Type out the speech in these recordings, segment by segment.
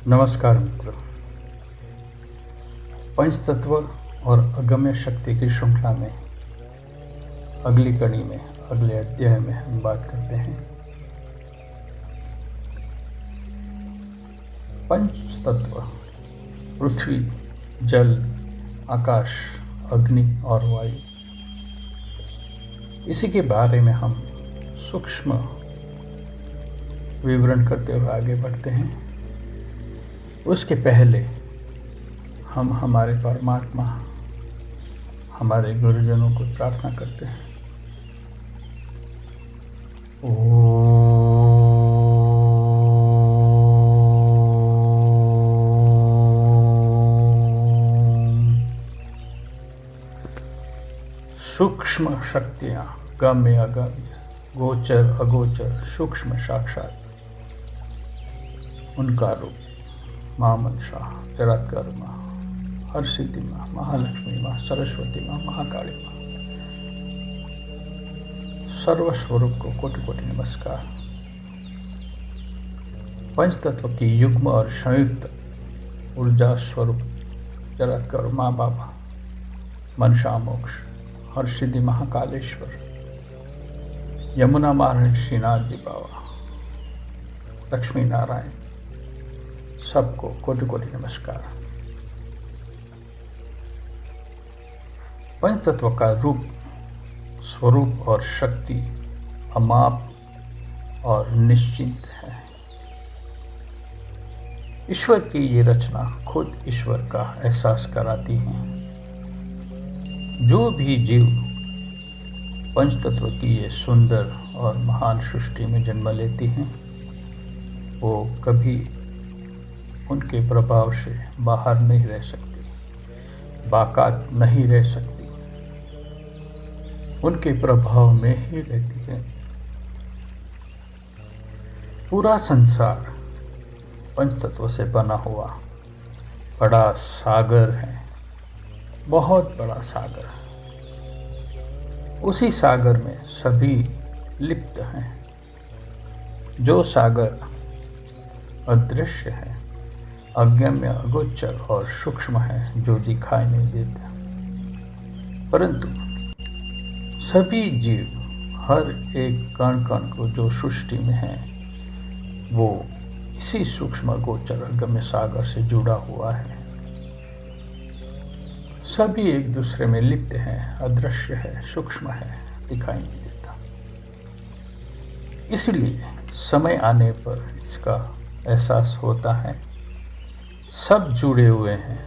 नमस्कार मित्रों। पंच तत्व और अगम्य शक्ति की श्रृंखला में अगली कड़ी में अगले अध्याय में हम बात करते हैं पंच तत्व पृथ्वी, जल, आकाश, अग्नि और वायु। इसी के बारे में हम सूक्ष्म विवरण करते हुए आगे बढ़ते हैं। उसके पहले हम हमारे परमात्मा, हमारे गुरुजनों को प्रार्थना करते हैं। सूक्ष्म शक्तियाँ, गम्य अगम्य, गोचर अगोचर, सूक्ष्म साक्षात, उनका रूप माँ मनसा, जरात्कार माँ, हरसिद्धि माँ, महालक्ष्मी माँ, सरस्वती माँ, महाकाली माँ, सर्वस्वरूप को कोटि कोटि नमस्कार। पंच तत्व की युग्म और संयुक्त ऊर्जा स्वरूप जरात्कार माँ बाबा, मनसा मोक्ष, हरसिद्धि महाकालेश्वर, यमुना महाराज श्रीनाथ जी बाबा, लक्ष्मी नारायण, सबको कोटि कोटि नमस्कार। पंच तत्व का रूप, स्वरूप और शक्ति अमाप और निश्चित है। ईश्वर की ये रचना खुद ईश्वर का एहसास कराती है। जो भी जीव पंच तत्व की ये सुंदर और महान सृष्टि में जन्म लेती हैं, वो कभी उनके प्रभाव से बाहर नहीं रह सकती, बाकात नहीं रह सकती, उनके प्रभाव में ही रहती है। पूरा संसार पंच तत्व से बना हुआ बड़ा सागर है, बहुत बड़ा सागर। उसी सागर में सभी लिप्त हैं। जो सागर अदृश्य है, अगम्य, अगोचर और सूक्ष्म है, जो दिखाई नहीं देता, परंतु सभी जीव, हर एक कण कण को जो सृष्टि में है, वो इसी सूक्ष्म गोचर अगम्य सागर से जुड़ा हुआ है। सभी एक दूसरे में लिप्त हैं, अदृश्य है, सूक्ष्म है, दिखाई नहीं देता। इसलिए समय आने पर इसका एहसास होता है। सब जुड़े हुए हैं,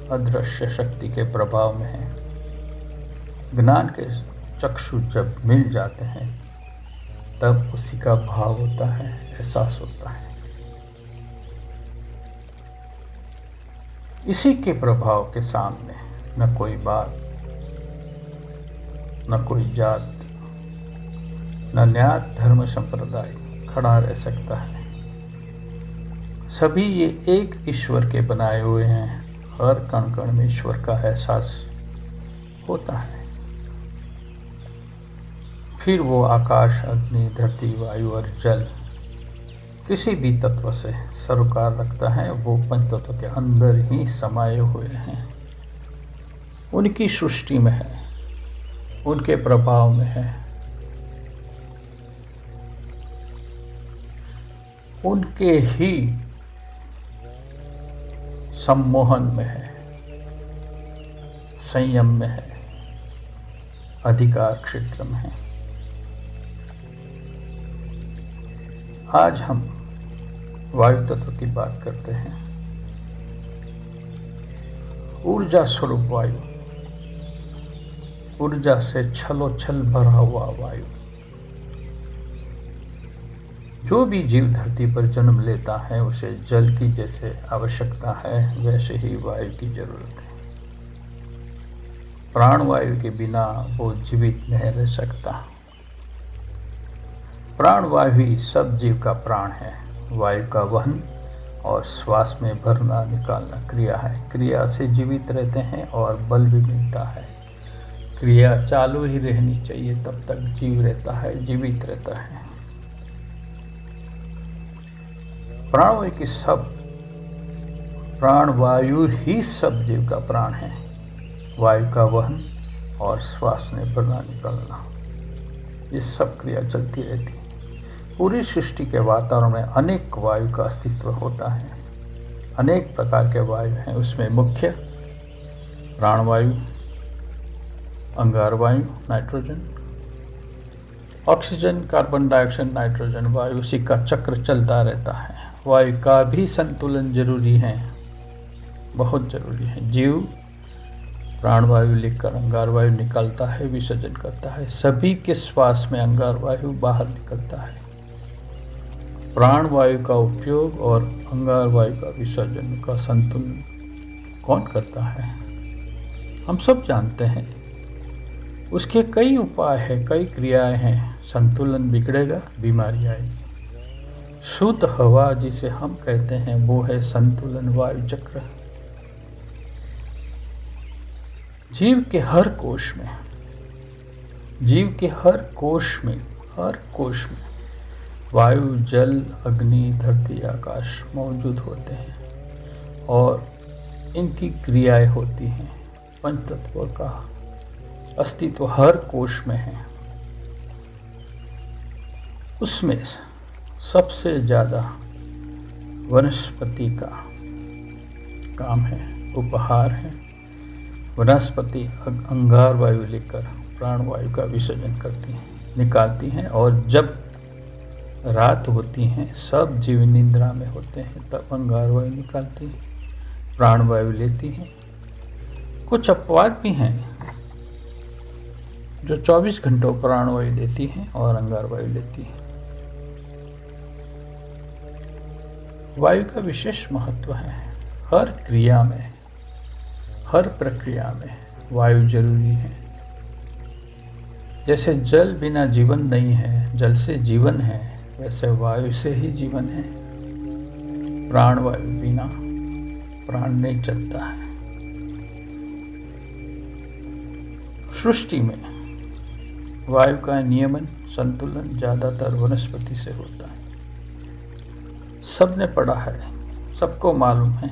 अदृश्य शक्ति के प्रभाव में हैं। ज्ञान के चक्षु जब मिल जाते हैं, तब उसी का भाव होता है, एहसास होता है। इसी के प्रभाव के सामने न कोई बात, न कोई जात, न न्याय धर्म संप्रदाय खड़ा रह सकता है। सभी ये एक ईश्वर के बनाए हुए हैं। हर कण कण में ईश्वर का एहसास होता है। फिर वो आकाश, अग्नि, धरती, वायु और जल किसी भी तत्व से सरोकार रखता है। वो पंच तत्व के अंदर ही समाये हुए हैं, उनकी सृष्टि में है, उनके प्रभाव में है, उनके ही सम्मोहन में है, संयम में है, अधिकार क्षेत्र में है। आज हम वायु तत्व की बात करते हैं। ऊर्जा स्वरूप वायु, ऊर्जा से छलोछल भरा हुआ वायु। जो भी जीव धरती पर जन्म लेता है, उसे जल की जैसे आवश्यकता है, वैसे ही वायु की जरूरत है। प्राणवायु के बिना वो जीवित नहीं रह सकता। प्राणवायु ही सब जीव का प्राण है। वायु का वहन और श्वास में भरना निकालना क्रिया है। क्रिया से जीवित रहते हैं और बल भी मिलता है। क्रिया चालू ही रहनी चाहिए, तब तक जीव रहता है, जीवित रहता है। प्राणवायु की सब प्राण वायु ही सब जीव का प्राण है। वायु का वहन और श्वास ने भरना निकलना, ये सब क्रिया चलती रहती है। पूरी सृष्टि के वातावरण में अनेक वायु का अस्तित्व होता है। अनेक प्रकार के वायु हैं, उसमें मुख्य प्राणवायु, अंगार वायु, nitrogen, oxygen, carbon dioxide, nitrogen वायु, उसी का चक्र चलता रहता है। वायु का भी संतुलन जरूरी है, बहुत जरूरी है। जीव प्राणवायु लेकर अंगार वायु निकलता है, विसर्जन करता है। सभी के श्वास में अंगार वायु बाहर निकलता है। प्राण वायु का उपयोग और अंगार वायु का विसर्जन का संतुलन कौन करता है? हम सब जानते हैं। उसके कई उपाय हैं, कई क्रियाएं हैं। संतुलन बिगड़ेगा, बीमारी आएगी। शुद्ध हवा जिसे हम कहते हैं वो है संतुलन वायु चक्र। जीव के हर कोश में, हर कोश में वायु, जल, अग्नि, धरती, आकाश मौजूद होते हैं और इनकी क्रियाएं होती हैं। पंचतत्वों का अस्तित्व हर कोश में है। उसमें सबसे ज़्यादा वनस्पति का काम है, उपहार है। वनस्पति अंगार वायु लेकर प्राण वायु का विसर्जन करती हैं, निकालती हैं। और जब रात होती है, सब जीव निद्रा में होते हैं, तब अंगार वायु निकालती हैं, प्राण वायु लेती हैं। कुछ अपवाद भी हैं जो 24 घंटों प्राण वायु देती हैं और अंगार वायु लेती हैं। वायु का विशेष महत्व है। हर क्रिया में, हर प्रक्रिया में वायु जरूरी है। जैसे जल बिना जीवन नहीं है, जल से जीवन है, वैसे वायु से ही जीवन है। प्राण वायु बिना प्राण नहीं चलता है। सृष्टि में वायु का नियमन, संतुलन ज़्यादातर वनस्पति से होता है। सबने पढ़ा है, सबको मालूम है।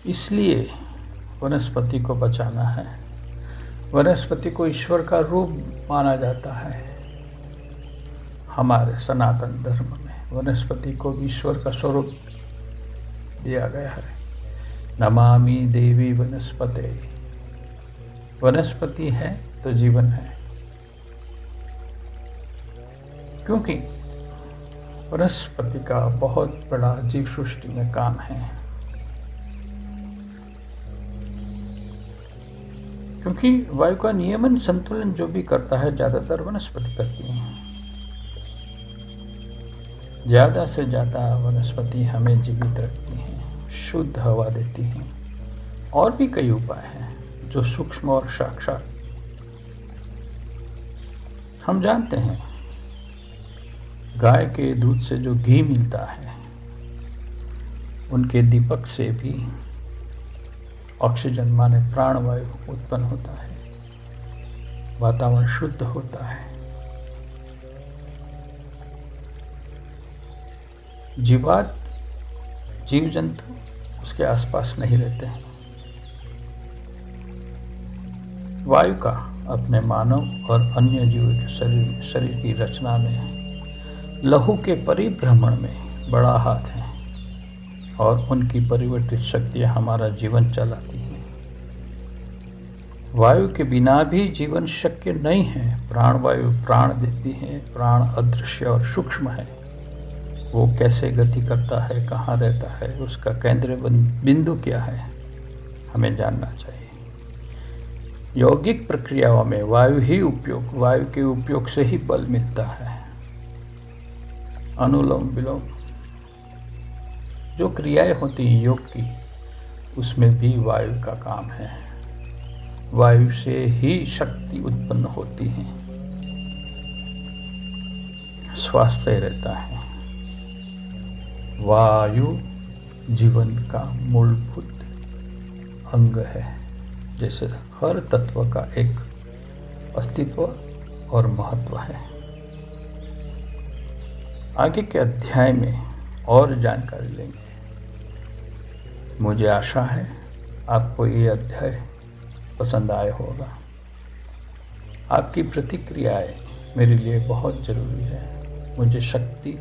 इसलिए वनस्पति को बचाना है। वनस्पति को ईश्वर का रूप माना जाता है। हमारे सनातन धर्म में वनस्पति को ईश्वर का स्वरूप दिया गया है। नमामि देवी वनस्पते। वनस्पति है तो जीवन है, क्योंकि वनस्पति का बहुत बड़ा जीव सृष्टि में काम है। क्योंकि वायु का नियमन, संतुलन जो भी करता है ज़्यादातर वनस्पति करती है। ज़्यादा से ज़्यादा वनस्पति हमें जीवित रखती हैं, शुद्ध हवा देती हैं। और भी कई उपाय हैं जो सूक्ष्म और साक्षात हम जानते हैं। गाय के दूध से जो घी मिलता है, उनके दीपक से भी ऑक्सीजन माने प्राणवायु उत्पन्न होता है, वातावरण शुद्ध होता है। जीवात, जीव जंतु उसके आसपास नहीं रहते हैं। वायु का अपने मानव और अन्य जीवों के शरीर की रचना में, लहू के परिभ्रमण में बड़ा हाथ है और उनकी परिवर्तित शक्तियाँ हमारा जीवन चलाती हैं। वायु के बिना भी जीवन शक्य नहीं है। प्राणवायु प्राण देती है। प्राण अदृश्य और सूक्ष्म है। वो कैसे गति करता है, कहाँ रहता है, उसका केंद्र बिंदु क्या है, हमें जानना चाहिए। यौगिक प्रक्रियाओं में वायु के उपयोग से ही बल मिलता है। अनुलोम विलोम जो क्रियाएं होती हैं योग की, उसमें भी वायु का काम है। वायु से ही शक्ति उत्पन्न होती है, स्वास्थ्य रहता है। वायु जीवन का मूलभूत अंग है। जैसे हर तत्व का एक अस्तित्व और महत्व है। आगे के अध्याय में और जानकारी लेंगे। मुझे आशा है आपको ये अध्याय पसंद आया होगा। आपकी प्रतिक्रियाएं मेरे लिए बहुत ज़रूरी है। मुझे शक्ति